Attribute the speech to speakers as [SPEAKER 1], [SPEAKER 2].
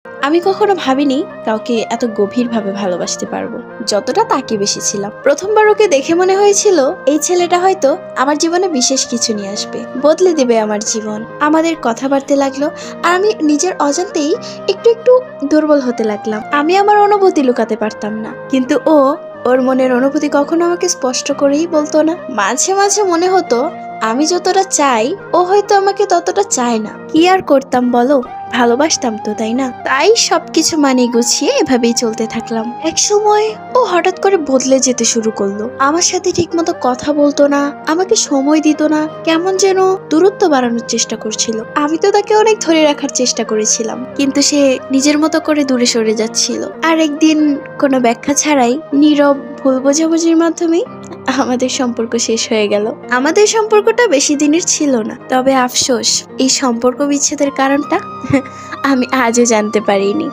[SPEAKER 1] আমি কখনো ভাবিনি কাউকে এত গভীরভাবে ভালোবাসতে পারবো, যতটা তাকে বেশিছিলাম। প্রথমবার ওকে দেখে মনে হয়েছিল এই ছেলেটা হয়তো আমার জীবনে বিশেষ কিছু নিয়ে আসবে, বদলে দেবে আমার জীবন। আমাদের কথা বাড়তে লাগলো, আর আমি নিজের অজান্তেই একটু একটু দুর্বল হতে লাগলাম। আমি আমার অনুভূতি লুকাতে পারতাম না, কিন্তু ওর মনের অনুভূতি কখনো আমাকে স্পষ্ট করেই বলতো না। মাঝে মাঝে মনে হতো আমি যতটা চাই ও হয়তো আমাকে ততটা চায় না। কি আর করতাম বলো, ভালোবাসতাম তো, তাই না? তাই সবকিছু মানিয়ে গুছিয়ে এভাবেই চলতে থাকলাম। এক সময় ও হঠাৎ করে বদলে যেতে শুরু করলো। আমার সাথে ঠিকমতো কথা বলতো না, আমাকে সময় দিত না, কেমন যেন দূরত্ব বাড়ানোর চেষ্টা করছিল। আমি তো তাকে অনেক ধরে রাখার চেষ্টা করেছিলাম, কিন্তু সে নিজের মতো করে দূরে সরে যাচ্ছিল। আর একদিন কোনো ব্যাখ্যা ছাড়াই নীরব ভুল বোঝাবুঝির মাধ্যমে আমাদের সম্পর্ক শেষ হয়ে গেল। আমাদের সম্পর্কটা বেশি দিনের ছিল না, তবে আফসোস এই সম্পর্ক বিচ্ছেদের কারণটা আমি আজও জানতে পারিনি।